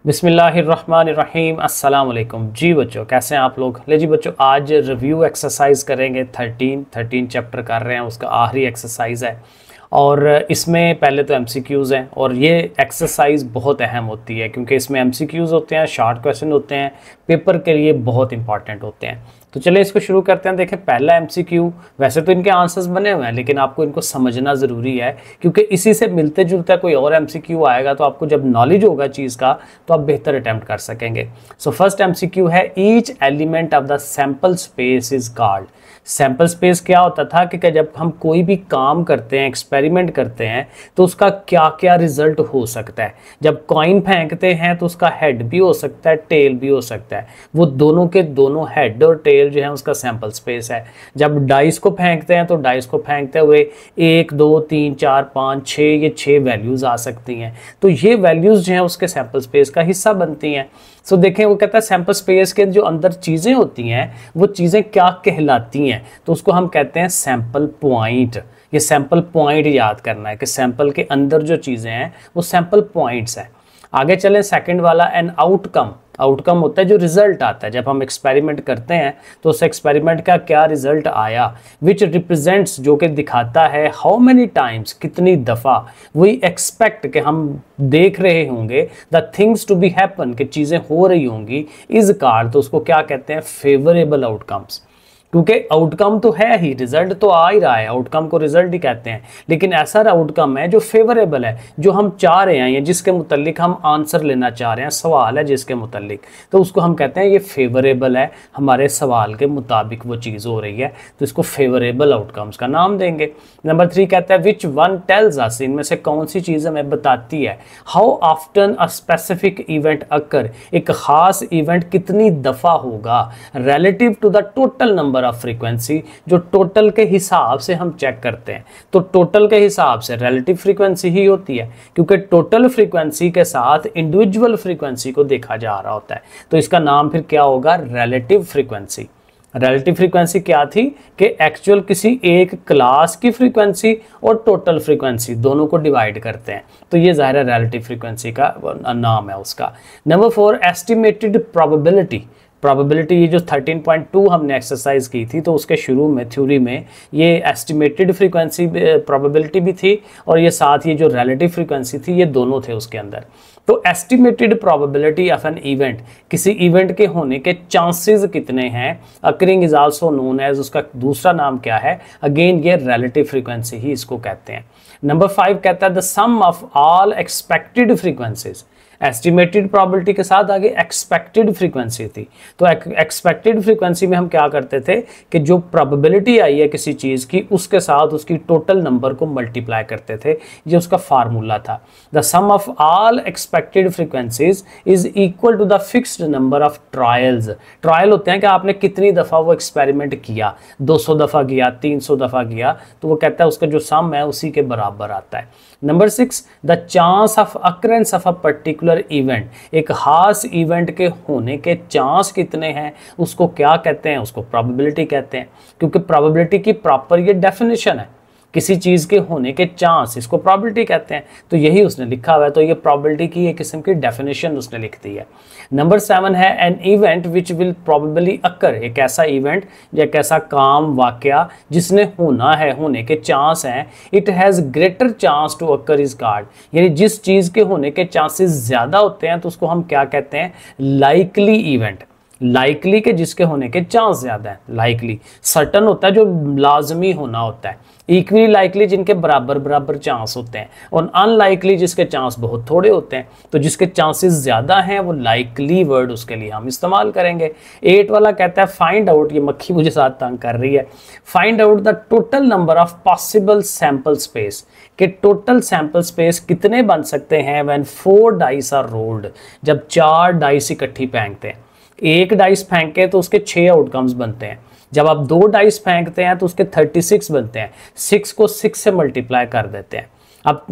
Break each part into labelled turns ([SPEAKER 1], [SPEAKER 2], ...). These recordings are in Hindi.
[SPEAKER 1] बिस्मिल्लाहिर्रहमानिर्रहीम अस्सलाम वालेकुम। जी बच्चों, कैसे हैं आप लोग। ले जी बच्चों, आज रिव्यू एक्सरसाइज करेंगे। 13 चैप्टर कर रहे हैं, उसका आखिरी एक्सरसाइज है और इसमें पहले तो एमसीक्यूज़ हैं और ये एक्सरसाइज बहुत अहम होती है क्योंकि इसमें एमसीक्यूज़ होते हैं, शॉर्ट क्वेश्चन होते हैं, पेपर के लिए बहुत इंपॉर्टेंट होते हैं। तो चलिए इसको शुरू करते हैं। देखें, पहला एमसीक्यू, वैसे तो इनके आंसर्स बने हुए हैं लेकिन आपको इनको समझना ज़रूरी है क्योंकि इसी से मिलते जुलता कोई और एमसीक्यू आएगा तो आपको जब नॉलेज होगा चीज़ का तो आप बेहतर अटैम्प्ट कर सकेंगे। सो फर्स्ट एमसीक्यू है, each element of the sample space is called. Sample space क्या होता था कि जब हम कोई भी काम करते हैं, एक्सपेरिमेंट करते हैं तो उसका क्या क्या रिजल्ट हो सकता है। जब कॉइन फेंकते हैं तो उसका हेड भी हो सकता है, टेल भी हो सकता है। वो दोनों के दोनों हेड और टेल जो है उसका सैम्पल स्पेस है। जब डाइस को फेंकते हैं तो डाइस को फेंकते हुए 1 2 3 4 5 6 ये 6 वैल्यूज़ आ सकती हैं। तो ये वैल्यूज़ जो हैं उसके सैम्पल स्पेस का हिस्सा बनती हैं। सो देखें, वो कहता है सैम्पल स्पेस के जो अंदर चीज़ें होती हैं वो चीज़ें क्या कहलाती हैं, तो उसको हम कहते हैं सैम्पल पॉइंट। ये सैम्पल पॉइंट याद करना है कि सैम्पल के अंदर जो चीज़ें हैं वो सैम्पल पॉइंट्स हैं। आगे चलें, सेकंड वाला, एन आउटकम। आउटकम होता है जो रिजल्ट आता है जब हम एक्सपेरिमेंट करते हैं तो उस एक्सपेरिमेंट का क्या रिजल्ट आया। विच रिप्रेजेंट्स, जो कि दिखाता है हाउ मैनी टाइम्स, कितनी दफ़ा वी एक्सपेक्ट कि हम देख रहे होंगे the things to be happen, कि चीज़ें हो रही होंगी, इज कॉल्ड, तो उसको क्या कहते हैं, फेवरेबल आउटकम्स। क्योंकि आउटकम तो है ही, रिजल्ट तो आ ही रहा है, आउटकम को रिजल्ट ही कहते हैं, लेकिन ऐसा आउटकम है जो फेवरेबल है, जो हम चाह रहे हैं या जिसके मुतल्लिक हम आंसर लेना चाह रहे हैं, सवाल है जिसके मुतल्लिक, तो उसको हम कहते हैं ये फेवरेबल है, हमारे सवाल के मुताबिक वो चीज़ हो रही है, तो इसको फेवरेबल आउटकम्स का नाम देंगे। नंबर 3 कहता है विच वन टेल्स अस, इनमें से कौन सी चीज़ हमें बताती है, how often a specific event occur, एक ख़ास इवेंट कितनी दफ़ा होगा, relative to the total number of frequency, जो टोटल के हिसाब से हम चेक करते हैं, तो टोटल के हिसाब से रिलेटिव फ्रीक्वेंसी ही होती है क्योंकि टोटल फ्रीक्वेंसी के साथ इंडिविजुअल फ्रीक्वेंसी को देखा जा रहा होता है, तो इसका नाम फिर क्या होगा, रिलेटिव फ्रीक्वेंसी। रिलेटिव फ्रीक्वेंसी क्या थी कि एक्चुअल किसी एक क्लास की फ्रीक्वेंसी और टोटल फ्रीक्वेंसी दोनों को डिवाइड करते हैं, तो ये ज़ाहिर है रिलेटिव फ्रीक्वेंसी का नाम है उसका। Number 4, estimated probability. प्रोबेबिलिटी, ये जो 13.2 हमने एक्सरसाइज की थी तो उसके शुरू में थ्योरी में ये एस्टिमेटेड फ्रीक्वेंसी प्रोबेबिलिटी भी थी और ये साथ ये जो रिलेटिव फ्रीक्वेंसी थी ये दोनों थे उसके अंदर। तो estimated probability of an event, किसी इवेंट के होने के चांसेस कितने हैं, occurring is also known as, उसका दूसरा नाम क्या है, अगेन ये रिलेटिव फ्रीक्वेंसी ही इसको कहते हैं। नंबर 5 कहता है the sum of all expected frequencies. Estimated probability के साथ आगे एक्सपेक्टेड फ्रीक्वेंसी थी, तो एक्सपेक्टेड फ्रीक्वेंसी में हम क्या करते थे कि जो प्रोबेबिलिटी आई है किसी चीज़ की उसके साथ उसकी टोटल नंबर को मल्टीप्लाई करते थे, ये उसका फार्मूला था। The sum of all expected frequencies is equal to the fixed number of trials. Trial होते हैं कि आपने कितनी दफ़ा वो एक्सपेरिमेंट किया, 200 दफ़ा किया, 300 दफ़ा किया, तो वो कहता है उसका जो सम है उसी के बराबर आता है। Number 6, the chance of occurrence of a particular event, एक खास इवेंट के होने के चांस कितने हैं उसको क्या कहते हैं, उसको प्रोबेबिलिटी कहते हैं, क्योंकि प्रोबेबिलिटी की प्रॉपर ये डेफिनेशन है, किसी चीज़ के होने के चांस, इसको प्रोबेबिलिटी कहते हैं, तो यही उसने लिखा हुआ है, तो ये प्रोबेबिलिटी की एक किस्म की डेफिनेशन उसने लिख दी है। नंबर 7 है an event which will probably occur, एक ऐसा इवेंट या एक ऐसा काम वाकया जिसने होना है, होने के चांस हैं, it has greater chance to occur is called, यानी जिस चीज़ के होने के चांसेस ज़्यादा होते हैं तो उसको हम क्या कहते हैं, लाइकली इवेंट। लाइकली के जिसके होने के चांस ज़्यादा है, लाइकली सर्टन होता है जो लाजमी होना होता है, इक्वली लाइकली जिनके बराबर बराबर चांस होते हैं, और अनलाइकली जिसके चांस बहुत थोड़े होते हैं, तो जिसके चांसेस ज़्यादा हैं वो लाइकली वर्ड उसके लिए हम इस्तेमाल करेंगे। 8 वाला कहता है फाइंड आउट, ये मक्खी मुझे साथ तंग कर रही है, find out the total number of possible sample space, कि टोटल सैम्पल स्पेस कितने बन सकते हैं व्हेन 4 डाइस आर रोल्ड, जब 4 डाइस इकट्ठी फेंकते हैं। एक डाइस फेंके तो उसके 6 आउटकम्स बनते हैं, जब आप 2 डाइस फेंकते हैं तो उसके 36 बनते हैं, 6 को 6 से मल्टीप्लाई कर देते हैं। अब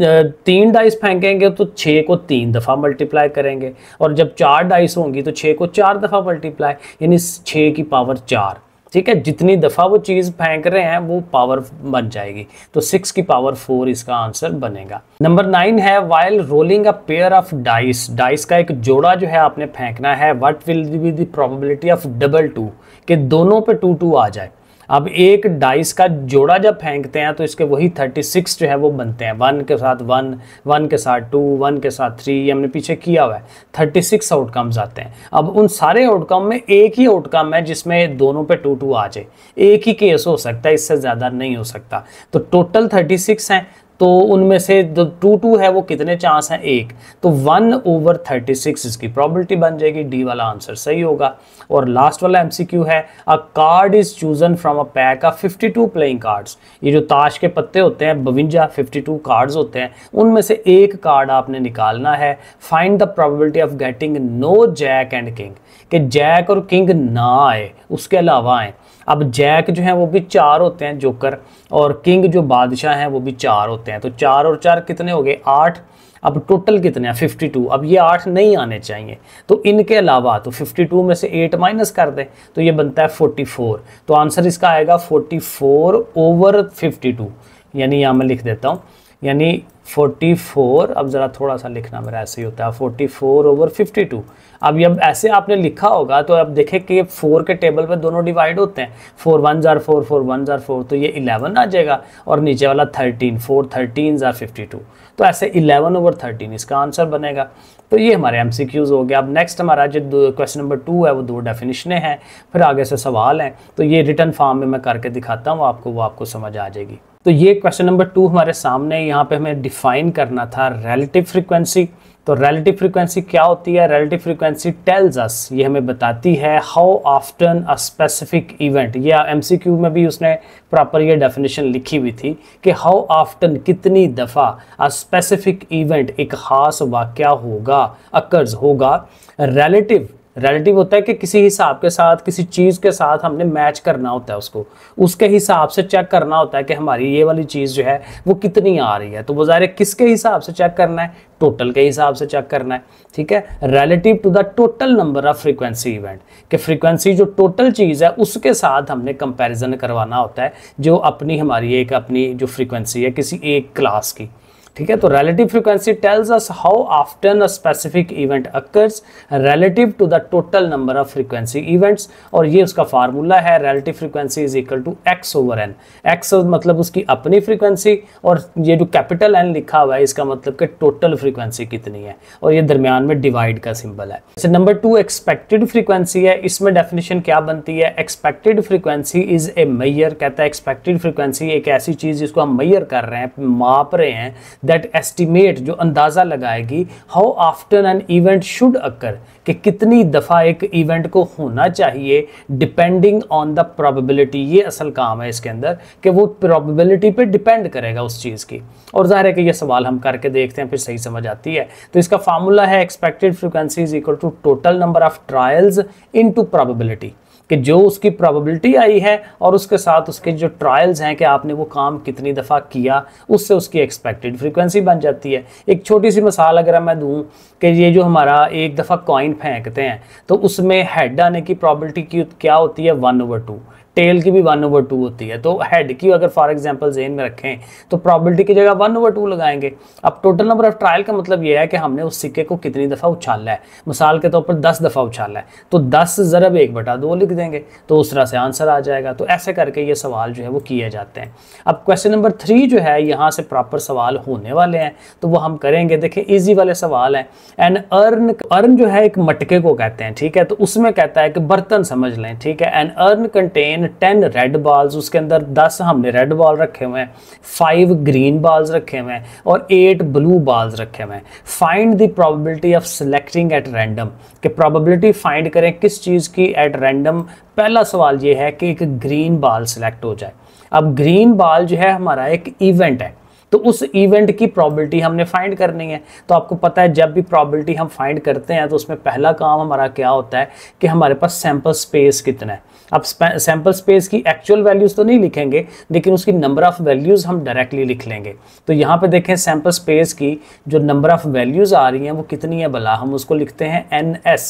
[SPEAKER 1] 3 डाइस फेंकेंगे तो 6 को 3 दफ़ा मल्टीप्लाई करेंगे, और जब 4 डाइस होंगी तो 6 को 4 दफ़ा मल्टीप्लाई, यानी 6 की पावर 4। ठीक है, जितनी दफ़ा वो चीज़ फेंक रहे हैं वो पावर बन जाएगी, तो 6 की पावर 4 इसका आंसर बनेगा। नंबर 9 है while rolling a pair of dice, dice का एक जोड़ा जो है आपने फेंकना है, what will be the probability of double 2, कि दोनों पे 2 आ जाए। अब एक डाइस का जोड़ा जब फेंकते हैं तो इसके वही 36 जो है वो बनते हैं, 1 के साथ 1, 1 के साथ 2, 1 के साथ 3, ये हमने पीछे किया हुआ है, 36 आउटकम्स आते हैं। अब उन सारे आउटकम में एक ही आउटकम है जिसमें दोनों पे 2 आ जाए, एक ही केस हो सकता है, इससे ज़्यादा नहीं हो सकता। तो टोटल 36 हैं, तो उनमें से 2 है वो कितने चांस हैं, 1, तो 1/36 इसकी प्रॉबिलिटी बन जाएगी, डी वाला आंसर सही होगा। और लास्ट वाला एमसीक्यू है, अ card is chosen from a pack of 52 playing cards, ये जो ताश के पत्ते होते हैं 52 52 कार्ड्स होते हैं, उनमें से एक कार्ड आपने निकालना है, find the probability of getting no jack and king, कि जैक और किंग ना आए, उसके अलावा आए। अब जैक जो है वो भी 4 होते हैं जोकर, और किंग जो बादशाह हैं वो भी 4 होते हैं, तो 4 और 4 कितने हो गए, 8। अब टोटल कितने हैं, 52। अब ये 8 नहीं आने चाहिए, तो इनके अलावा तो 52 में से 8 माइनस कर दें तो ये बनता है 44। तो आंसर इसका आएगा 44/52, यानी यहाँ मैं लिख देता हूँ, यानी 44, अब ज़रा थोड़ा सा लिखना मेरा ऐसे ही होता है, 44/52। अब जब ऐसे आपने लिखा होगा तो अब देखें कि 4 के टेबल पे दोनों डिवाइड होते हैं, 4 1 जार 4, 4 1 जार 4, तो ये 11 आ जाएगा, और नीचे वाला 13, 4 13 जार 52, तो ऐसे 11/13 इसका आंसर बनेगा। तो ये हमारे MCQs हो गया। अब नेक्स्ट हमारा जो क्वेश्चन नंबर 2 है वो 2 डेफिनेशनें हैं, फिर आगे से सवाल हैं, तो ये रिटन फॉर्म में मैं करके दिखाता हूँ आपको, वो आपको समझ आ जाएगी। तो ये क्वेश्चन नंबर 2 हमारे सामने, यहाँ पे हमें डिफाइन करना था रिलेटिव फ्रीक्वेंसी। तो रिलेटिव फ्रीक्वेंसी क्या होती है, रिलेटिव फ्रीक्वेंसी टेल्स अस, ये हमें बताती है how often a specific event, ये MCQ में भी उसने प्रॉपर ये डेफिनेशन लिखी हुई थी कि हाउ ऑफ्टन, कितनी दफ़ा, अ स्पेसिफिक इवेंट, एक ख़ास वाक़या होगा, अकर्स होगा। रिलेटिव, रिलेटिव होता है कि किसी हिसाब के साथ, किसी चीज़ के साथ हमने मैच करना होता है उसको, उसके हिसाब से चेक करना होता है कि हमारी ये वाली चीज़ जो है वो कितनी आ रही है। तो वो ज़ाहिर है किसके हिसाब से चेक करना है, टोटल के हिसाब से चेक करना है, ठीक है। Relative to the total number of frequency event, कि फ्रीक्वेंसी जो टोटल चीज़ है उसके साथ हमने कंपैरिजन करवाना होता है, जो अपनी हमारी एक अपनी जो फ्रीक्वेंसी है किसी एक क्लास की, ठीक है। तो relative frequency tells us how often a specific event occurs relative to the total number of frequency events, और ये उसका फार्मूला है, relative frequency is equal to x/n। x मतलब उसकी अपनी फ्रीक्वेंसी, और ये जो कैपिटल N लिखा हुआ है इसका मतलब कि टोटल फ्रीक्वेंसी कितनी है, और ये दरमियान में डिवाइड का सिंबल है। जैसे नंबर 2 एक्सपेक्टेड फ्रीक्वेंसी है, इसमें डेफिनेशन क्या बनती है, expected frequency is a measure, कहता है एक्सपेक्टेड फ्रीक्वेंसी एक ऐसी चीज़ जिसको हम मेजर कर रहे हैं, माप रहे हैं, दैट एस्टिमेट, जो अंदाज़ा लगाएगी how often an event should occur, कि कितनी दफ़ा एक इवेंट को होना चाहिए, डिपेंडिंग ऑन द प्रोबेबिलिटी। ये असल काम है इसके अंदर कि वो प्रोबेबिलिटी पे डिपेंड करेगा उस चीज़ की, और ज़ाहिर है कि ये सवाल हम करके देखते हैं फिर सही समझ आती है। तो इसका फार्मूला है expected frequency is equal to total number of trials into probability, कि जो उसकी प्रोबेबिलिटी आई है और उसके साथ उसके जो ट्रायल्स हैं कि आपने वो काम कितनी दफ़ा किया, उससे उसकी एक्सपेक्टेड फ्रीक्वेंसी बन जाती है। एक छोटी सी मिसाल अगर मैं दूं कि ये जो हमारा एक दफ़ा कॉइन फेंकते हैं तो उसमें हेड आने की प्रोबेबिलिटी की क्या होती है, 1/2, टेल की भी 1/2 होती है। तो हेड की अगर फॉर एग्जांपल ज़हन में रखें तो प्रोबेबिलिटी की जगह 1/2 लगाएंगे। अब टोटल नंबर ऑफ ट्रायल का मतलब ये है कि हमने उस सिक्के को कितनी दफ़ा उछाला है, मिसाल के तौर पर 10 दफ़ा उछाला है, तो 10 ज़रब 1/2 लिख देंगे, तो उस तरह से आंसर आ जाएगा। तो ऐसे करके ये सवाल जो है वो किए जाते हैं। अब क्वेश्चन नंबर 3 जो है यहाँ से प्रॉपर सवाल होने वाले हैं, तो वो हम करेंगे। देखिए ईजी वाले सवाल हैं। एन अर्न, अर्न जो है एक मटके को कहते हैं, ठीक है, तो उसमें कहता है कि बर्तन समझ लें, ठीक है। An urn contain 10 red balls, उसके अंदर 10 हमने रेड बॉल रखे हुए हैं, 5 ग्रीन बॉल्स रखे हुए हैं और 8 ब्लू बॉल्स रखे हुए हैं। Find the probability of selecting at random, कि प्रोबेबिलिटी फाइंड करें किस चीज़ की एट रैंडम। पहला सवाल ये है कि एक ग्रीन बॉल सिलेक्ट हो जाए। अब ग्रीन बॉल जो है हमारा एक इवेंट है, तो उस इवेंट की प्रोबेबिलिटी हमने फाइंड करनी है। तो आपको पता है जब भी प्रोबेबिलिटी हम फाइंड करते हैं तो उसमें पहला काम हमारा क्या होता है कि हमारे पास सैंपल स्पेस कितना है। अब सैंपल स्पेस की एक्चुअल वैल्यूज़ तो नहीं लिखेंगे, लेकिन उसकी नंबर ऑफ़ वैल्यूज़ हम डायरेक्टली लिख लेंगे। तो यहाँ पे देखें सैंपल स्पेस की जो नंबर ऑफ़ वैल्यूज़ आ रही हैं वो कितनी है भला, हम उसको लिखते हैं NS,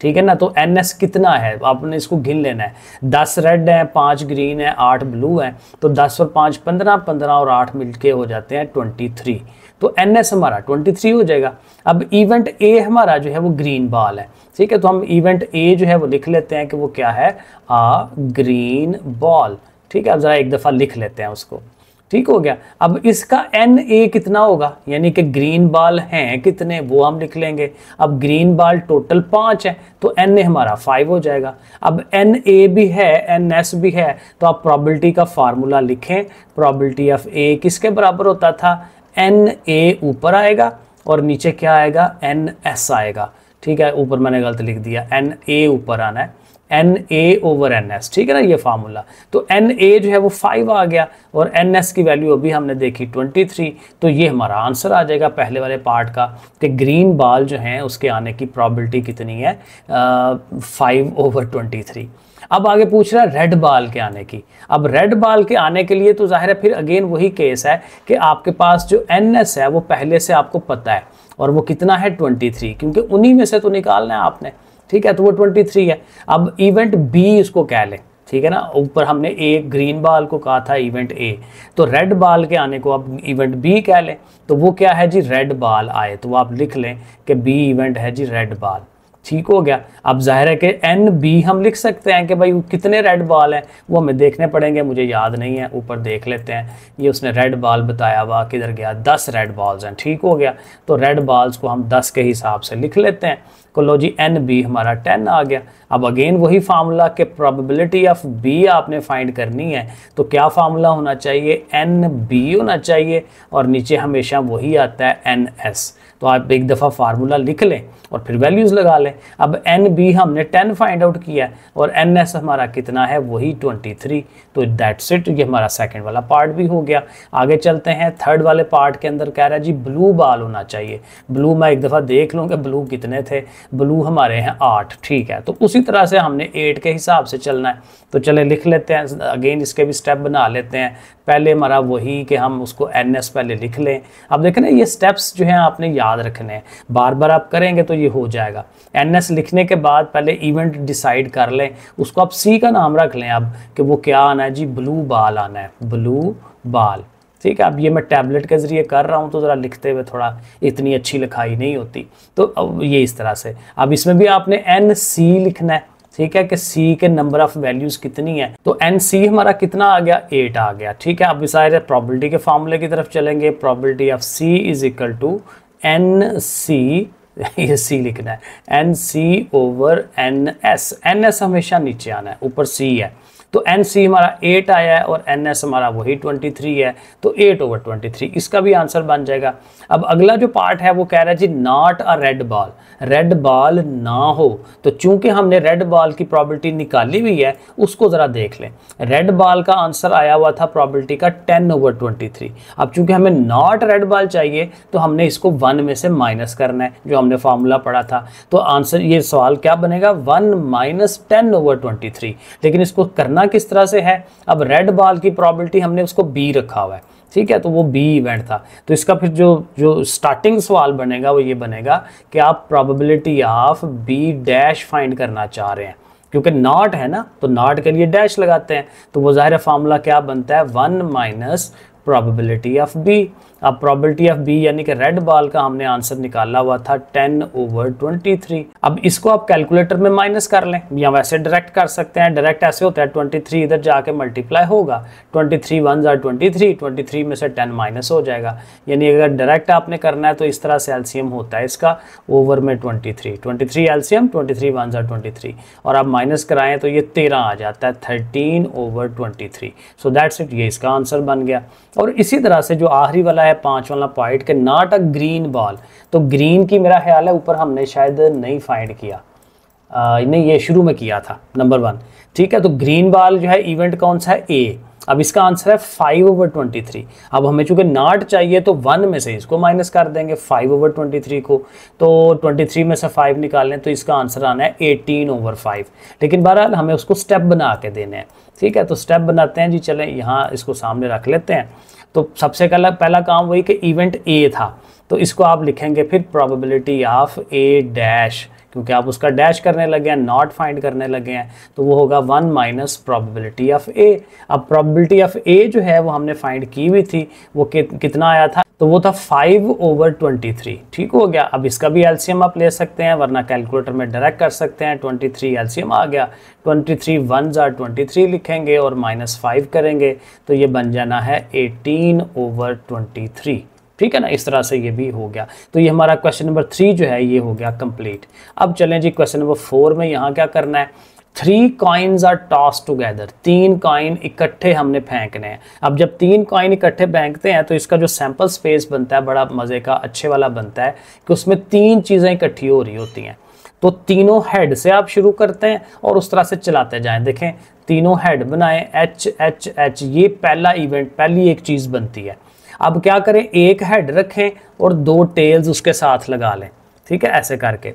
[SPEAKER 1] ठीक है ना। तो NS कितना है आपने इसको गिन लेना है, 10 रेड है, 5 ग्रीन है, 8 ब्लू है, तो 10 और 5 15, 15 और 8 मिलके हो जाते हैं 23। तो NS हमारा 23 हो जाएगा। अब इवेंट A हमारा जो है वो ग्रीन बॉल है, ठीक है। तो हम इवेंट A जो है वो लिख लेते हैं कि वो क्या है, ग्रीन बॉल, ठीक है। अब ज़रा एक दफ़ा लिख लेते हैं उसको, ठीक हो गया। अब इसका NA कितना होगा, यानी कि ग्रीन बॉल हैं कितने वो हम लिख लेंगे। अब ग्रीन बॉल टोटल 5 है, तो NA हमारा 5 हो जाएगा। अब NA भी है, NS भी है, तो आप प्रोबेबिलिटी का फार्मूला लिखें। प्रोबेबिलिटी ऑफ A किसके बराबर होता था, NA ऊपर आएगा और नीचे क्या आएगा, NS आएगा, ठीक है। ऊपर मैंने गलत लिख दिया, NA ऊपर आना है, NA ओवर NS, ठीक है ना, ये फार्मूला। तो NA जो है वो 5 आ गया और NS की वैल्यू अभी हमने देखी 23। तो ये हमारा आंसर आ जाएगा पहले वाले पार्ट का कि ग्रीन बॉल जो है उसके आने की प्रोबेबिलिटी कितनी है, 5/23। अब आगे पूछ रहा है रेड बॉल के आने की। अब रेड बॉल के आने के लिए तो जाहिर है फिर अगेन वही केस है कि आपके पास जो NS है वो पहले से आपको पता है और वो कितना है 23, क्योंकि उन्हीं में से तो निकालना है आपने, ठीक है। तो वो 23 है। अब इवेंट B इसको कह लें, ठीक है ना। ऊपर हमने A ग्रीन बॉल को कहा था इवेंट A, तो रेड बॉल के आने को अब इवेंट B कह लें। तो वो क्या है जी, रेड बॉल आए, तो आप लिख लें कि B इवेंट है जी रेड बॉल, ठीक हो गया। अब जाहिर है कि NB हम लिख सकते हैं कि भाई कितने रेड बॉल हैं, वो हमें देखने पड़ेंगे, मुझे याद नहीं है, ऊपर देख लेते हैं। ये उसने रेड बॉल बताया हुआ, किधर गया, 10 रेड बॉल्स हैं, ठीक हो गया। तो रेड बॉल्स को हम 10 के हिसाब से लिख लेते हैं। को लो जी NB हमारा 10 आ गया। अब अगेन वही फार्मूला के प्रोबेबिलिटी ऑफ B आपने फाइंड करनी है, तो क्या फार्मूला होना चाहिए, NB होना चाहिए और नीचे हमेशा वही आता है NS। तो आप एक दफ़ा फार्मूला लिख लें और फिर वैल्यूज़ लगा लें। अब NB हमने 10 फाइंड आउट किया है और NS हमारा कितना है, वही 23। तो दैट्स इट, ये हमारा सेकंड वाला पार्ट भी हो गया। आगे चलते हैं, थर्ड वाले पार्ट के अंदर कह रहा है जी ब्लू बॉल होना चाहिए। ब्लू मैं एक दफ़ा देख लूँ कि ब्लू कितने थे, ब्लू हमारे हैं 8, ठीक है। तो उसी तरह से हमने 8 के हिसाब से चलना है। तो चले लिख लेते हैं, अगेन इसके भी स्टेप बना लेते हैं। पहले हमारा वही कि हम उसको NS पहले लिख लें। अब देखें ना, ये स्टेप्स जो हैं आपने याद रखने हैं, बार बार आप करेंगे तो ये हो जाएगा। NS लिखने के बाद पहले इवेंट डिसाइड कर लें, उसको आप C का नाम रख लें अब कि वो क्या आना है जी, ब्लू बॉल आना है, ब्लू बॉल, ठीक है। अब ये मैं टैबलेट के ज़रिए कर रहा हूँ तो ज़रा लिखते हुए थोड़ा इतनी अच्छी लिखाई नहीं होती, तो अब ये इस तरह से। अब इसमें भी आपने NC लिखना है, ठीक है, कि C के नंबर ऑफ वैल्यूज़ कितनी है। तो NC हमारा कितना आ गया, 8 आ गया, ठीक है। अब इस सारे प्रोबेबिलिटी के फार्मूले की तरफ चलेंगे। Probability of C is equal to NC, ये C लिखना है, NC ओवर NS। NS हमेशा नीचे आना है, ऊपर C है। तो NC हमारा 8 आया है और NS हमारा वही 23 है, तो 8/23 इसका भी आंसर बन जाएगा। अब अगला जो पार्ट है वो कह रहा है G not a red ball, red ball ना हो। तो चूंकि हमने रेड बॉल की प्रोबेबिलिटी निकाली हुई है, उसको ज़रा देख लें। रेड बॉल का आंसर आया हुआ था प्रोबेबिलिटी का 10/23। अब चूंकि हमें नॉट रेड बॉल चाहिए तो हमने इसको 1 में से माइनस करना है, जो हमने फार्मूला पढ़ा था। तो आंसर, ये सवाल क्या बनेगा, 1 - 10/23। लेकिन इसको करना किस तरह से है, अब रेड बॉल की प्रोबेबिलिटी हमने उसको B रखा हुआ है, ठीक है। तो वो B इवेंट था। तो इसका फिर जो स्टार्टिंग सवाल बनेगा वो ये बनेगा कि आप probability of B dash find करना चाह रहे हैं, क्योंकि नॉट है ना, तो नॉट के लिए डैश लगाते हैं। तो वो ज़ाहिर फार्मूला क्या बनता है, 1 - प्रोबेबिलिटी ऑफ B। अब प्रोबेबिलिटी ऑफ B यानी कि रेड बॉल का हमने आंसर निकाला हुआ था 10/23। अब इसको आप कैलकुलेटर में माइनस कर लें या वैसे डायरेक्ट कर सकते हैं। डायरेक्ट ऐसे होता है, 23 इधर जाके मल्टीप्लाई होगा, 23 1 * 23, 23 में से 10 माइनस हो जाएगा। यानी अगर डायरेक्ट आपने करना है तो इस तरह से एलसीएम होता है इसका, ओवर में 23 एलसीएम, 23 1 * 23 और आप माइनस कराएं तो ये 13 आ जाता है, 13/23। सो दैट्स इट, ये इसका आंसर बन गया। और इसी तरह से जो आखिरी वाला है 5 वाला पॉइंट के नॉट अ ग्रीन बॉल, तो ग्रीन की मेरा ख्याल है ऊपर हमने शायद नहीं फाइंड किया, नहीं ये शुरू में किया था, नंबर 1, ठीक है। तो ग्रीन बॉल जो है इवेंट कौन सा है, A। अब इसका आंसर है 5/23। अब हमें चूंकि नॉट चाहिए तो 1 में से इसको माइनस कर देंगे 5/23 को, तो 23 में से 5 निकालें तो इसका आंसर आना है 18/5। लेकिन बहरहाल हमें उसको स्टेप बना के देने हैं, ठीक है। तो स्टेप बनाते हैं जी, चलें यहाँ इसको सामने रख लेते हैं। तो सबसे पहला काम वही कि इवेंट A था, तो इसको आप लिखेंगे फिर प्रोबेबिलिटी ऑफ A डैश क्योंकि आप उसका डैश करने लगे हैं, नॉट फाइंड करने लगे हैं, तो वो होगा 1 माइनस प्रोबेबिलिटी ऑफ ए। अब प्रोबेबिलिटी ऑफ ए जो है वो हमने फाइंड की हुई थी, वो कितना आया था, तो वो था 5/23। ठीक हो गया। अब इसका भी एलसीएम आप ले सकते हैं, वरना कैलकुलेटर में डायरेक्ट कर सकते हैं। 23 एलसीएम आ गया, 23 1s are 23 लिखेंगे और -5 करेंगे, तो ये बन जाना है 18/23। ठीक है ना, इस तरह से ये भी हो गया। तो ये हमारा क्वेश्चन नंबर 3 जो है ये हो गया कंप्लीट। अब चलें जी क्वेश्चन नंबर 4 में। यहाँ क्या करना है, 3 coins are toss together, 3 coin इकट्ठे हमने फेंकने हैं। अब जब 3 कॉइन इकट्ठे फेंकते हैं तो इसका जो सैंपल स्पेस बनता है बड़ा मज़े का अच्छे वाला बनता है कि उसमें 3 चीज़ें इकट्ठी हो रही होती हैं। तो तीनों हेड से आप शुरू करते हैं और उस तरह से चलाते जाएं। देखें तीनों हेड बनाएं, एच एच एच, ये पहला इवेंट, पहली एक चीज़ बनती है। अब क्या करें, एक हेड रखें और 2 टेल्स उसके साथ लगा लें। ठीक है, ऐसे करके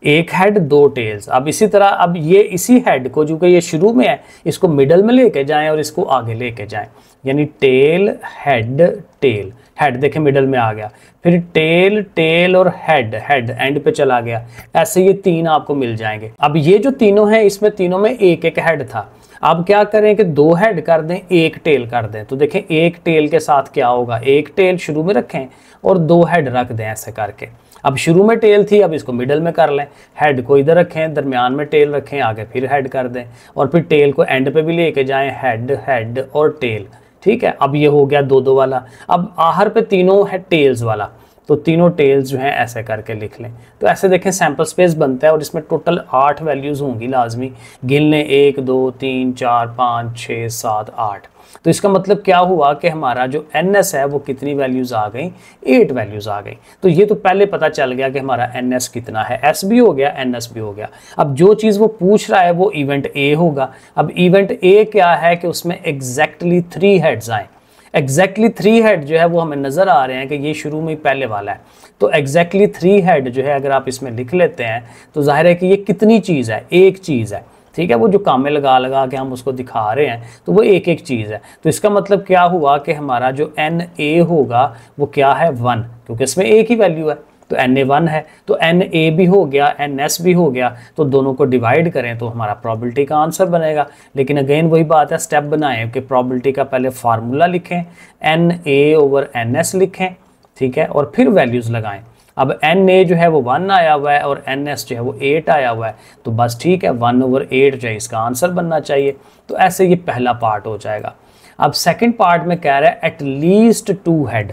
[SPEAKER 1] एक हेड 2 टेल्स। अब इसी तरह अब ये इसी हेड को, जो कि ये शुरू में है, इसको मिडल में लेके जाएं और इसको आगे लेके जाएं, यानी टेल हेड टेल। हेड देखें मिडल में आ गया, फिर टेल टेल और हेड, हेड एंड पे चला गया। ऐसे ये 3 आपको मिल जाएंगे। अब ये जो तीनों हैं इसमें तीनों में एक एक हेड था। अब क्या करें कि 2 हेड कर दें, 1 टेल कर दें। तो देखें एक टेल के साथ क्या होगा, एक टेल शुरू में रखें और 2 हेड रख दें ऐसे करके। अब शुरू में टेल थी, अब इसको मिडल में कर लें, हेड को इधर रखें, दरमियान में टेल रखें, आगे फिर हेड कर दें और फिर टेल को एंड पे भी लेके जाएं, हेड हेड और टेल। ठीक है, अब ये हो गया 2-2 वाला। अब आहर पे तीनों है टेल्स वाला, तो तीनों टेल्स जो हैं ऐसे करके लिख लें। तो ऐसे देखें सैंपल स्पेस बनता है और इसमें टोटल 8 वैल्यूज़ होंगी लाजमी। गिन लें 1 2 3 4 5 6 7 8। तो इसका मतलब क्या हुआ कि हमारा जो NS है वो कितनी वैल्यूज़ आ गई, 8 वैल्यूज़ आ गई। तो ये तो पहले पता चल गया कि हमारा NS कितना है, S भी हो गया NS भी हो गया। अब जो चीज़ वो पूछ रहा है वो इवेंट A होगा। अब इवेंट A क्या है कि उसमें एग्जैक्टली 3 हेड्स आए। एग्जैक्टली 3 हेड जो है वो हमें नज़र आ रहे हैं कि ये शुरू में ही पहले वाला है। तो एग्जैक्टली 3 हेड जो है अगर आप इसमें लिख लेते हैं तो जाहिर है कि ये कितनी चीज़ है, एक चीज़ है। ठीक है, वो जो कामें लगा लगा के हम उसको दिखा रहे हैं तो वो एक एक चीज़ है। तो इसका मतलब क्या हुआ कि हमारा जो NA होगा वो क्या है, 1, क्योंकि इसमें एक ही वैल्यू है। तो NA 1 है, तो NA भी हो गया, NS भी हो गया। तो दोनों को डिवाइड करें तो हमारा प्रोबेबिलिटी का आंसर बनेगा। लेकिन अगेन वही बात है, स्टेप बनाएं कि प्रोबेबिलिटी का पहले फार्मूला लिखें, NA/NS लिखें, ठीक है, और फिर वैल्यूज़ लगाएं। अब NA जो है वो 1 आया हुआ है और NS जो है वो 8 आया हुआ है, तो बस ठीक है, 1/8 जो है इसका आंसर बनना चाहिए। तो ऐसे ये पहला पार्ट हो जाएगा। अब सेकंड पार्ट में कह रहा है एटलीस्ट 2 हेड।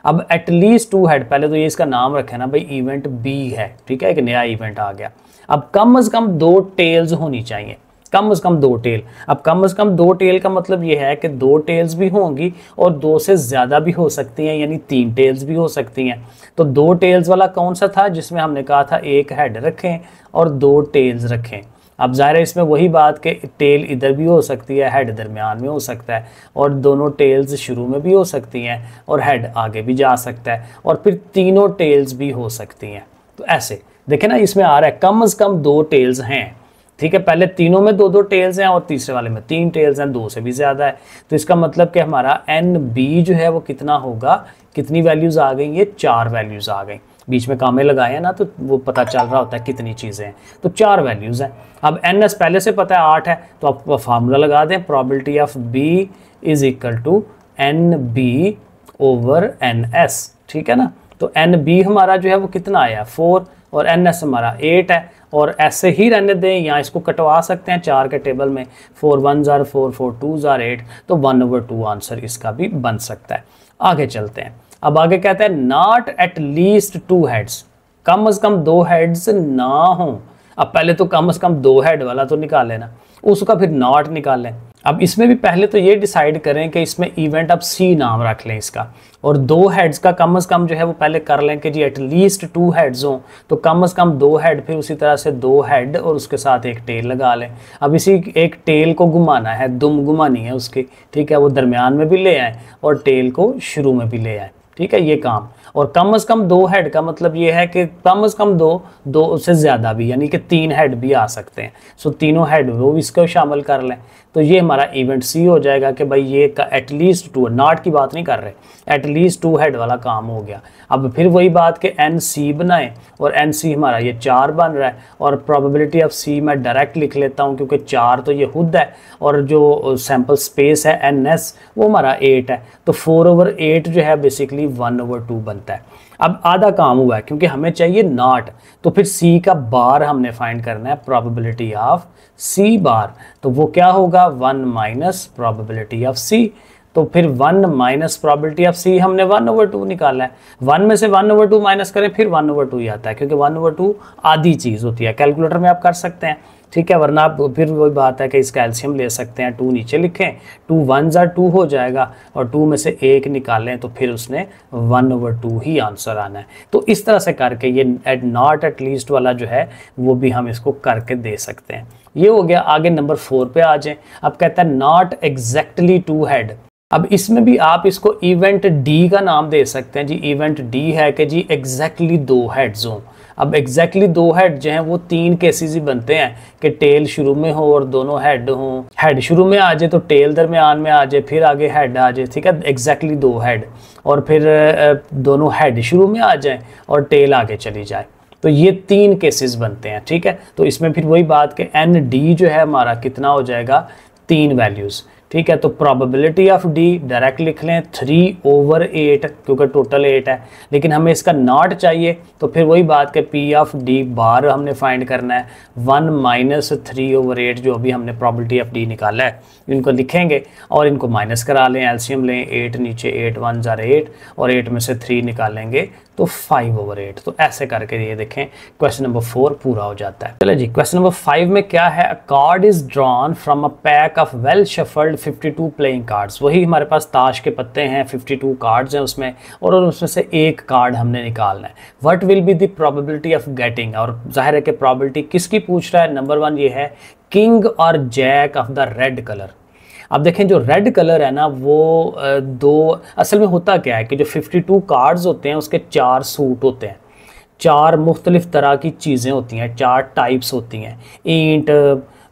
[SPEAKER 1] अब एटलीस्ट 2 हेड, पहले तो ये इसका नाम रखे ना भाई, इवेंट B है। ठीक है, एक नया इवेंट आ गया। अब कम से कम 2 टेल्स होनी चाहिए, कम से कम 2 टेल। अब कम से कम 2 टेल का मतलब ये है कि 2 टेल्स भी होंगी और 2 से ज़्यादा भी हो सकती हैं, यानी 3 टेल्स भी हो सकती हैं। तो 2 टेल्स वाला कौन सा था जिसमें हमने कहा था एक हेड रखें और 2 टेल्स रखें। अब ज़ाहिर है इसमें वही बात कि टेल इधर भी हो सकती है, हेड दरमियान में हो सकता है, और दोनों टेल्स शुरू में भी हो सकती हैं और हेड आगे भी जा सकता है, और फिर तीनों टेल्स भी हो सकती हैं। तो ऐसे देखें ना, इसमें आ रहा है कम से कम 2 टेल्स हैं। ठीक है, पहले तीनों में 2-2 टेल्स हैं और तीसरे वाले में 3 टेल्स हैं, 2 से भी ज़्यादा है। तो इसका मतलब कि हमारा NB जो है वो कितना होगा, कितनी वैल्यूज़ आ गई, ये 4 वैल्यूज़ आ गई। बीच में कामें लगाए हैं ना, तो वो पता चल रहा होता है कितनी चीज़ें हैं। तो 4 वैल्यूज़ हैं। अब NS पहले से पता है 8 है, तो आप फार्मूला लगा दें, probability of B is equal to NB/NS। ठीक है ना, तो NB हमारा जो है वो कितना आया, 4, और NS हमारा 8 है। और ऐसे ही रहने दें, यहाँ इसको कटवा सकते हैं 4 के टेबल में, 4 1s are 4, 4 2s are 8, तो 1/2 आंसर इसका भी बन सकता है। आगे चलते हैं। अब आगे कहते हैं नॉट एट लीस्ट 2 हेड्स, कम से कम 2 हेड्स ना हों। अब पहले तो कम से कम 2 हेड वाला तो निकालें ना, उसका फिर नॉट निकालें। अब इसमें भी पहले तो ये डिसाइड करें कि इसमें इवेंट अब C नाम रख लें इसका, और 2 हेड्स का कम से कम जो है वो पहले कर लें कि जी एटलीस्ट 2 हेड्स हों। तो कम से कम 2 हेड, फिर उसी तरह से 2 हेड और उसके साथ एक टेल लगा लें। अब इसी एक टेल को घुमाना है, दुम घुमानी है उसकी। ठीक है, वो दरमियान में भी ले आए और टेल को शुरू में भी ले आए। ठीक है ये काम। और कम से कम 2 हेड का मतलब ये है कि कम से कम दो से ज़्यादा भी, यानी कि 3 हेड भी आ सकते हैं। सो तीनों हेड वो भी इसको शामिल कर लें। तो ये हमारा इवेंट सी हो जाएगा कि भाई ये का एटलीस्ट 2, नॉट की बात नहीं कर रहे, एटलीस्ट 2 हेड वाला काम हो गया। अब फिर वही बात कि एन सी बनाएं, और एन सी हमारा ये 4 बन रहा है, और प्रोबेबिलिटी ऑफ सी मैं डायरेक्ट लिख लेता हूँ क्योंकि 4 तो ये खुद है, और जो सैम्पल स्पेस है एन एस वो हमारा 8 है। तो 4/8 जो है बेसिकली 1/2 बनता है। अब आधा काम हुआ है क्योंकि हमें चाहिए नॉट, तो फिर सी का बार हमने फाइंड करना है, प्रोबेबिलिटी ऑफ सी बार। तो वो क्या होगा 1 माइनस प्रोबेबिलिटी ऑफ सी। तो फिर 1 माइनस प्रोबेबिलिटी ऑफ सी हमने 1/2 निकाला है। 1 में से 1/2 माइनस करें फिर 1/2 ही आता है, क्योंकि 1/2 आधी चीज़ होती है। कैलकुलेटर में आप कर सकते हैं, ठीक है, वरना आप फिर वही बात है कि इसका एलसीएम ले सकते हैं। 2 नीचे लिखें, 2 1s are 2 हो जाएगा, और 2 में से 1 निकालें तो फिर उसने 1/2 ही आंसर आना है। तो इस तरह से करके ये नॉट एटलीस्ट वाला जो है वो भी हम इसको करके दे सकते हैं। ये हो गया। आगे नंबर 4 पे आ जाएं। अब कहता है नॉट एग्जैक्टली 2 हेड। अब इसमें भी आप इसको इवेंट डी का नाम दे सकते हैं जी। इवेंट डी है कि जी एग्जैक्टली 2 हेड्स हों। अब एग्जैक्टली 2 हेड जो हैं वो 3 केसेस ही बनते हैं कि टेल शुरू में हो और दोनों हेड हों। हेड शुरू में आ जाए तो टेल दरमियान में आ जाए, फिर आगे हेड आ जाए, ठीक है, एग्जैक्टली 2 हेड। और फिर दोनों हेड शुरू में आ जाए और टेल आगे चली जाए। तो ये 3 केसेस बनते हैं, ठीक है। तो इसमें फिर वही बात कि एन डी जो है हमारा कितना हो जाएगा, 3 वैल्यूज़, ठीक है। तो प्रोबेबिलिटी ऑफ डी डायरेक्ट लिख लें 3/8, क्योंकि टोटल 8 है, लेकिन हमें इसका नॉट चाहिए। तो फिर वही बात कि पी ऑफ डी बार हमने फाइंड करना है 1 माइनस 3/8, जो अभी हमने प्रोबेबिलिटी ऑफ डी निकाला है। इनको लिखेंगे और इनको माइनस करा लें, एलसीएम लें, 8 नीचे 8 1s are 8, और 8 में से 3 निकालेंगे तो 5/8। तो ऐसे करके ये देखें क्वेश्चन नंबर 4 पूरा हो जाता है। चलिए जी, क्वेश्चन नंबर 5 में क्या है, अ card is drawn from a pack of well shuffled 52 playing cards. वही हमारे पास ताश के पत्ते हैं, 52 कार्ड्स हैं उसमें, और उसमें से एक कार्ड हमने निकालना है। What will be the probability of getting, और जाहिर है कि प्रोबेबिलिटी किसकी पूछ रहा है। नंबर 1 ये है किंग और jack of the red colour. अब देखें जो रेड कलर है ना वो असल में होता क्या है कि जो 52 कार्ड्स होते हैं उसके 4 सूट होते हैं, 4 मुख्तलिफ तरह की चीज़ें होती हैं, 4 टाइप्स होती हैं। ईंट,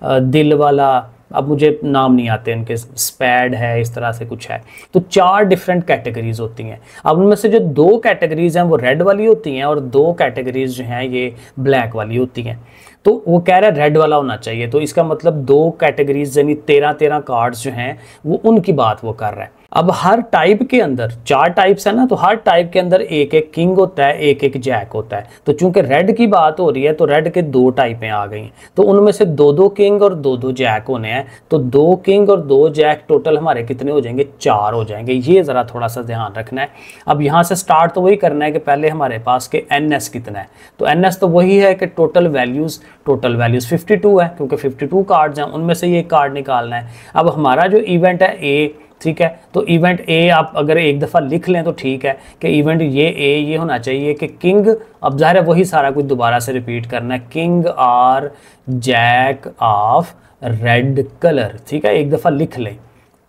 [SPEAKER 1] दिल वाला, अब मुझे नाम नहीं आते इनके, स्पैड है, इस तरह से कुछ है। तो 4 डिफरेंट कैटेगरीज होती हैं। अब उनमें से जो 2 कैटेगरीज हैं वो रेड वाली होती हैं, और 2 कैटेगरीज जो हैं ये ब्लैक वाली होती हैं। तो वो कह रहा है रेड वाला होना चाहिए। तो इसका मतलब 2 कैटेगरीज यानी 13 कार्ड्स जो हैं वो उनकी बात वो कर रहा है। अब हर टाइप के अंदर 4 टाइप्स है ना, तो हर टाइप के अंदर एक एक किंग होता है, एक एक जैक होता है। तो चूंकि रेड की बात हो रही है तो रेड के 2 टाइपें आ गई हैं, तो उनमें से 2-2 किंग और 2-2 जैक होने हैं। तो 2 किंग और 2 जैक टोटल हमारे कितने हो जाएंगे, 4 हो जाएंगे। ये ज़रा थोड़ा सा ध्यान रखना है। अब यहाँ से स्टार्ट तो वही करना है कि पहले हमारे पास के एन एस कितना है। तो एन एस तो वही है कि टोटल वैल्यूज़ 52 है, क्योंकि 52 कार्ड्स हैं, उनमें से ये कार्ड निकालना है। अब हमारा जो इवेंट है ए, ठीक है, तो इवेंट ए आप अगर एक दफ़ा लिख लें तो ठीक है कि इवेंट ये होना चाहिए कि किंग, अब ज़ाहिर है वही सारा कुछ दोबारा से रिपीट करना है, किंग और जैक ऑफ रेड कलर, ठीक है, एक दफ़ा लिख लें।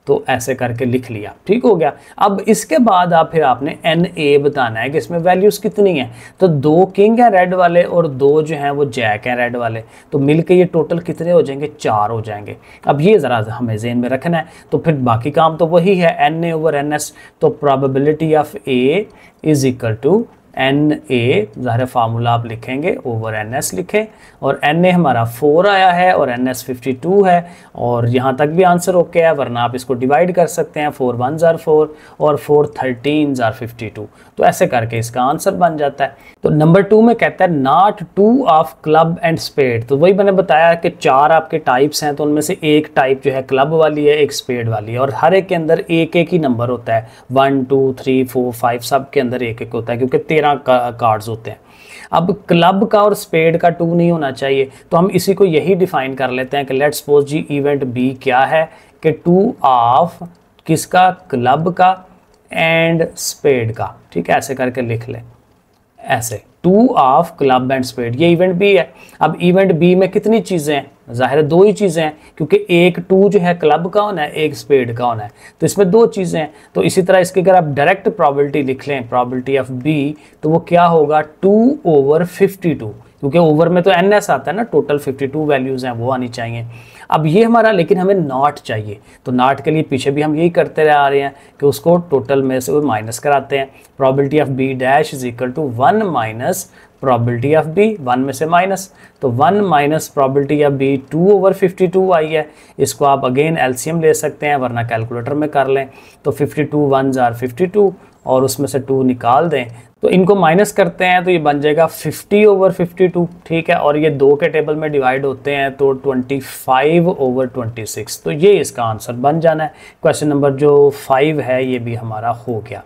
[SPEAKER 1] तो ऐसे करके लिख लिया, ठीक हो गया। अब इसके बाद फिर आपने एन ए बताना है कि इसमें वैल्यूज़ कितनी हैं। तो 2 किंग हैं रेड वाले और 2 जो हैं वो जैक हैं रेड वाले, तो मिलके ये टोटल कितने हो जाएंगे, 4 हो जाएंगे। अब ये ज़रा हमें ज़हन में रखना है। तो फिर बाकी काम तो वही है, N A over N S. तो probability of A is equal to N A, ज़ाहिर फार्मूला आप लिखेंगे ओवर एन एस लिखें, और एन ए हमारा 4 आया है और एन एस 52 है, और यहाँ तक भी आंसर ओके है, वरना आप इसको डिवाइड कर सकते हैं, 4 1s are 4 और 4 13s are 52। तो ऐसे करके इसका आंसर बन जाता है। तो नंबर 2 में कहता है not 2 of club and spade. तो वही मैंने बताया कि 4 आपके टाइप्स हैं, तो उनमें से एक टाइप जो है क्लब वाली है, एक स्पेड वाली है, और हर एक के अंदर एक एक ही नंबर होता है, 1 2 3 4 5 सब के अंदर एक एक होता है, क्योंकि 13 कार्ड्स होते हैं। अब क्लब का और स्पेड का 2 नहीं होना चाहिए, तो हम इसी को यही डिफाइन कर लेते हैं कि let's suppose G event B क्या है कि 2 ऑफ किसका, क्लब का एंड स्पेड का, ठीक है, ऐसे करके लिख लें, ऐसे 2 ऑफ क्लब एंड स्पेड, ये इवेंट बी है। अब इवेंट बी में कितनी चीज़ें हैं, ज़ाहिर है 2 ही चीज़ें हैं, क्योंकि एक 2 जो है क्लब का होना है, एक स्पेड का होना है, तो इसमें 2 चीज़ें हैं। तो इसी तरह इसकी अगर आप डायरेक्ट प्रोबेबिलिटी लिख लें, प्रोबेबिलिटी ऑफ बी, तो वो क्या होगा 2/52, क्योंकि ओवर में तो NS आता है ना, टोटल 52 वैल्यूज़ हैं वो आनी चाहिए। अब ये हमारा, लेकिन हमें नॉट चाहिए, तो नॉट के लिए पीछे भी हम यही करते आ रहे हैं कि उसको टोटल में से माइनस कराते हैं। Probability of B dash is equal to 1 minus probability of B, 1 में से माइनस, तो 1 माइनस प्रोबेबिलिटी ऑफ बी 2/52 आई है। इसको आप अगेन LCM ले सकते हैं, वरना कैलकुलेटर में कर लें। तो 52 1s are 52 और उसमें से 2 निकाल दें, तो इनको माइनस करते हैं तो ये बन जाएगा 50/52, ठीक है। और ये 2 के टेबल में डिवाइड होते हैं तो 25/26, तो ये इसका आंसर बन जाना है। क्वेश्चन नंबर जो 5 है ये भी हमारा हो गया।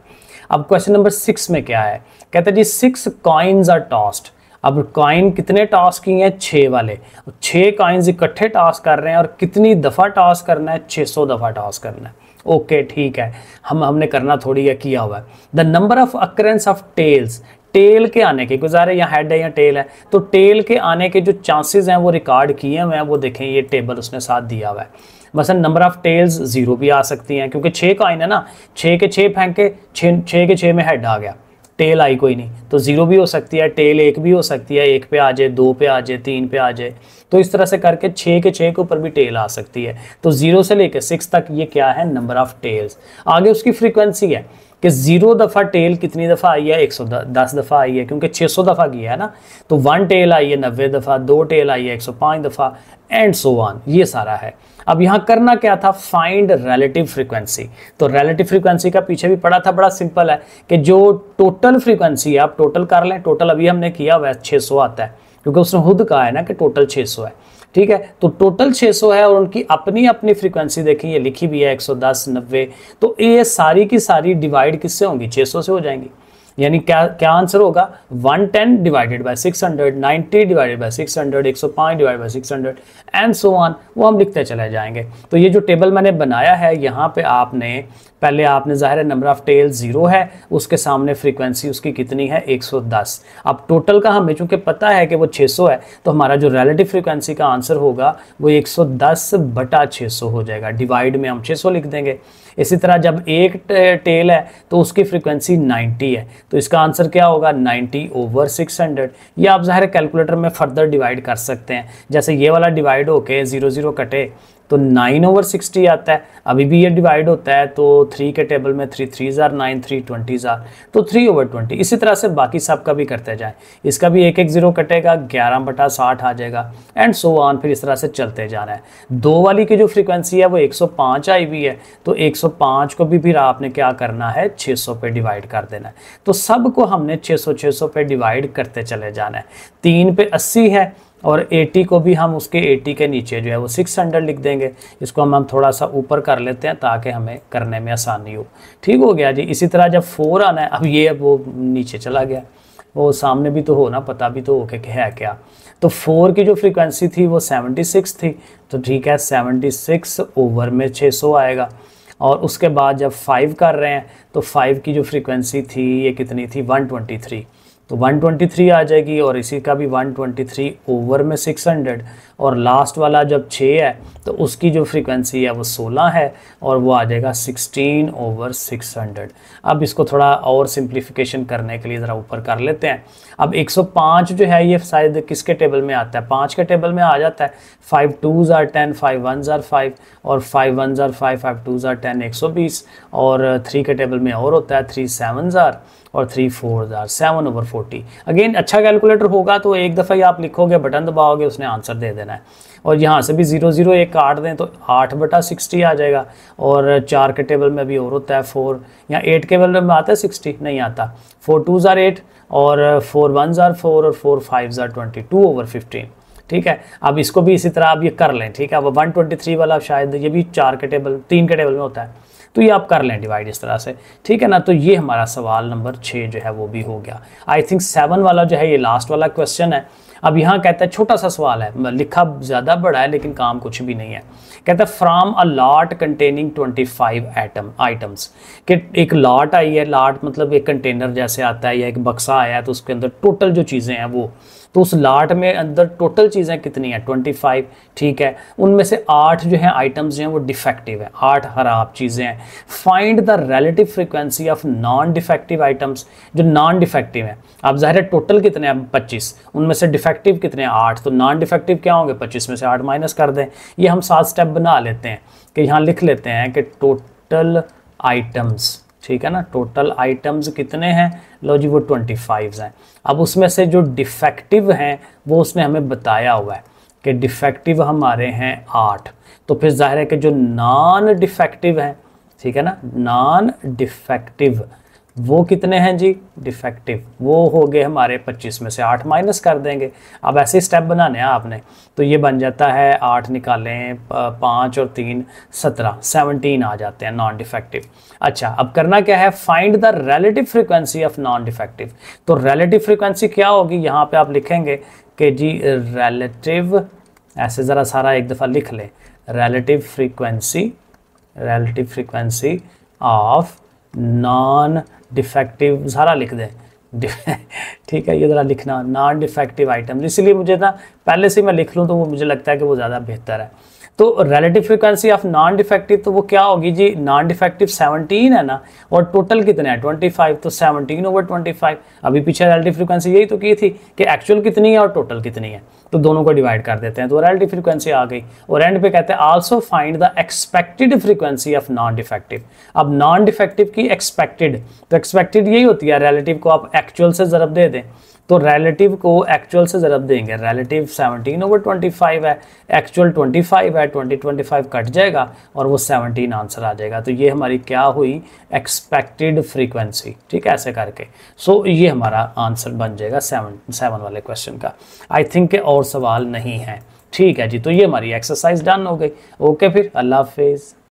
[SPEAKER 1] अब क्वेश्चन नंबर 6 में क्या है, कहते हैं जी 6 कॉइन्स आर टॉस्ड। अब कॉइन कितने टॉस किए हैं, 6 वाले, 6 कॉइन्स इकट्ठे टॉस कर रहे हैं और कितनी दफ़ा टॉस करना है, 600 दफ़ा टॉस करना है। ओके ठीक है, हमने करना थोड़ी है किया हुआ है। The number of occurrence of tails, tail के आने के, गुजारे या हेड है या टेल है, तो टेल के आने के जो चांसेस हैं वो रिकॉर्ड किए हुए हैं, वो देखें ये टेबल उसने साथ दिया हुआ है। मसलन नंबर ऑफ टेल्स 0 भी आ सकती हैं, क्योंकि 6 कॉइन है ना, 6 के 6 फेंक के 6 के 6 में हेड आ गया, टेल आई कोई नहीं, तो 0 भी हो सकती है, टेल 1 भी हो सकती है, 1 पे आ जाए, 2 पे आ जाए, 3 पे आ जाए, तो इस तरह से करके 6 के 6 के ऊपर भी टेल आ सकती है। तो 0 से लेकर 6 तक ये क्या है, नंबर ऑफ टेल्स। आगे उसकी फ्रीक्वेंसी है कि 0 दफ़ा टेल कितनी दफ़ा आई है, 110 दफ़ा आई है, क्योंकि 600 दफ़ा किया है ना, तो 1 टेल आई है 90 दफ़ा, 2 टेल आई है 105 दफ़ा, एंड सो ऑन, ये सारा है। अब यहाँ करना क्या था, फाइंड रिलेटिव फ्रीक्वेंसी। तो रिलेटिव फ्रीक्वेंसी का पीछे भी पढ़ा था, बड़ा सिंपल है कि जो टोटल फ्रीक्वेंसी है, आप टोटल कर लें, टोटल अभी हमने किया हुआ है 600 आता है, क्योंकि उसने खुद कहा है ना कि टोटल 600 है, ठीक है। तो टोटल 600 है और उनकी अपनी अपनी फ्रीक्वेंसी देखिए, ये लिखी भी है 110 90, तो ये सारी की सारी डिवाइड किससे होंगी, 600 से हो जाएंगी। यानी क्या आंसर होगा, 110 divided by 600, 90 divided by 600, 105 divided by 600 and so on, वो हम लिखते चले जाएंगे। तो ये जो टेबल मैंने बनाया है, यहाँ पे पहले आपने ज़ाहिर है नंबर ऑफ टेल 0 है, उसके सामने फ्रीक्वेंसी उसकी कितनी है, 110। अब टोटल का हमें चूँकि पता है कि वो 600 है, तो हमारा जो रिलेटिव फ्रीक्वेंसी का आंसर होगा वो 110/600 हो जाएगा। डिवाइड में हम 600 लिख देंगे। इसी तरह जब एक टेल है तो उसकी फ्रीक्वेंसी 90 है, तो इसका आंसर क्या होगा, 90/600। ये आप ज़ाहिर कैलकुलेटर में फर्दर डिवाइड कर सकते हैं, जैसे ये वाला डिवाइड होके 0 0 कटे तो 9/60 आता है। अभी भी ये डिवाइड होता है तो 3 के टेबल में 3 3s are 9, 3 20s are, तो 3/20। इसी तरह से बाकी सब का भी करते जाएं, इसका भी 1 1 0 कटेगा, 11/60 आ जाएगा, एंड सो ऑन, फिर इस तरह से चलते जाना है। 2 वाली की जो फ्रीक्वेंसी है वो 105 आई हुई है, तो 105 को भी फिर आपने क्या करना है, 600 पे डिवाइड कर देना है। तो सब को हमने 600 पे डिवाइड करते चले जाना है। 3 पे 80 है और 80 को भी हम उसके 80 के नीचे जो है वो 600 लिख देंगे। इसको हम थोड़ा सा ऊपर कर लेते हैं ताकि हमें करने में आसानी हो। ठीक हो गया जी। इसी तरह जब 4 आना है, अब ये वो नीचे चला गया, वो सामने भी तो हो ना, पता भी तो हो कि है क्या। तो 4 की जो फ्रीक्वेंसी थी वो 76 थी, तो ठीक है 76 ओवर में 600 आएगा। और उसके बाद जब 5 कर रहे हैं तो 5 की जो फ्रीक्वेंसी थी ये कितनी थी, 123, तो 123 आ जाएगी, और इसी का भी 123 ओवर में 600। और लास्ट वाला जब 6 है तो उसकी जो फ्रीक्वेंसी है वो 16 है, और वो आ जाएगा 16/600। अब इसको थोड़ा और सिंप्लीफिकेशन करने के लिए ज़रा ऊपर कर लेते हैं। अब 105 जो है ये शायद किसके टेबल में आता है, 5 के टेबल में आ जाता है। 5 2s are 10, 5 1s are 5, और 5 1s are 5, 5 2s are 10, 120। और 3 के टेबल में और होता है, 3 7s are और 3 4s are 7/40। अगेन अच्छा कैलकुलेटर होगा तो एक दफ़ा ही आप लिखोगे, बटन दबाओगे, उसने आंसर दे देना है। और यहाँ से भी 0 0 1 काट दें तो 8/60 आ जाएगा। और 4 के टेबल में भी और होता है 4, या 8 के टेबल में आता है 60, नहीं आता। 4 2s are 8 और 4 1s are 4 और 4 5s are 22/15। ठीक है, अब इसको भी इसी तरह आप ये कर लें। ठीक है, अब 123 वाला शायद ये भी 3 के टेबल में होता है, तो ये आप कर लें डिवाइड इस तरह से। ठीक है ना, तो ये हमारा सवाल नंबर 6 जो है वो भी हो गया। आई थिंक 7 वाला जो है ये लास्ट वाला क्वेश्चन है। अब यहाँ कहता है, छोटा सा सवाल है, लिखा ज़्यादा बड़ा है लेकिन काम कुछ भी नहीं है। कहता है from a lot containing 25 items, कि एक लॉट आई है, लॉट मतलब एक कंटेनर जैसे आता है या एक बक्सा आया है, तो उसके अंदर टोटल जो चीज़ें हैं वो, तो उस लाट में अंदर टोटल चीज़ें कितनी हैं 25, ठीक है। उनमें से 8 जो हैं आइटम्स जो हैं वो डिफेक्टिव है, 8 खराब चीज़ें हैं। Find the relative frequency of non defective items, जो नॉन डिफेक्टिव हैं। अब ज़ाहिर है टोटल कितने हैं 25, उनमें से डिफेक्टिव कितने हैं 8, तो नॉन डिफेक्टिव क्या होंगे 25 में से 8 माइनस कर दें। ये हम 7 स्टेप बना लेते हैं कि यहाँ लिख लेते हैं कि टोटल आइटम्स, ठीक है ना, टोटल आइटम्स कितने हैं, लो जी वो 25 हैं। अब उसमें से जो डिफेक्टिव हैं वो उसने हमें बताया हुआ है कि डिफेक्टिव हमारे हैं 8, तो फिर जाहिर है कि जो नॉन डिफेक्टिव हैं, ठीक है ना, नॉन डिफेक्टिव वो कितने हैं जी, डिफेक्टिव वो हो गए हमारे 25 में से 8 माइनस कर देंगे। अब ऐसे स्टेप बनाने हैं आपने, तो ये बन जाता है 8 निकालें 5 और 3 17, 17 आ जाते हैं नॉन डिफेक्टिव। अच्छा, अब करना क्या है, find the relative frequency of non defective. तो रिलेटिव फ्रीक्वेंसी क्या होगी, यहाँ पे आप लिखेंगे कि जी रिलेटिव, ऐसे ज़रा सारा एक दफ़ा लिख लें, relative frequency of non defective, सारा लिख दें ठीक है, ये ज़रा लिखना नॉन डिफेक्टिव आइटम, इसलिए मुझे ना पहले से मैं लिख लूँ तो वो मुझे लगता है कि वो ज़्यादा बेहतर है। तो relative frequency of non defective, तो वो क्या होगी जी, नॉन डिफेक्टिव 17 है ना, और टोटल कितने हैं 25, तो 17/25। अभी पीछे रिलेटिव फ्रीक्वेंसी यही तो की थी कि एक्चुअल कितनी है और टोटल कितनी है, तो दोनों को डिवाइड कर देते हैं, तो रिलेटिव फ्रीक्वेंसी आ गई। और एंड पे कहते हैं also find the expected frequency of non defective. अब नॉन डिफेक्टिव की एक्सपेक्टेड, तो एक्सपेक्टेड यही होती है, रिलेटिव को आप एक्चुअल से ज़रब दे दें, तो रिलेटिव को एक्चुअल से ज़रब देंगे, रिलेटिव 17/25 है, एक्चुअल 25 है, 20/25 कट जाएगा और वो 17 आंसर आ जाएगा। तो ये हमारी क्या हुई, एक्सपेक्टेड फ्रीक्वेंसी, ठीक है, ऐसे करके। सो ये हमारा आंसर बन जाएगा 7 वाले क्वेश्चन का। आई थिंक और सवाल नहीं है, ठीक है जी। तो ये हमारी एक्सरसाइज डन हो गई। ओके, फिर अल्लाह हाफिज़।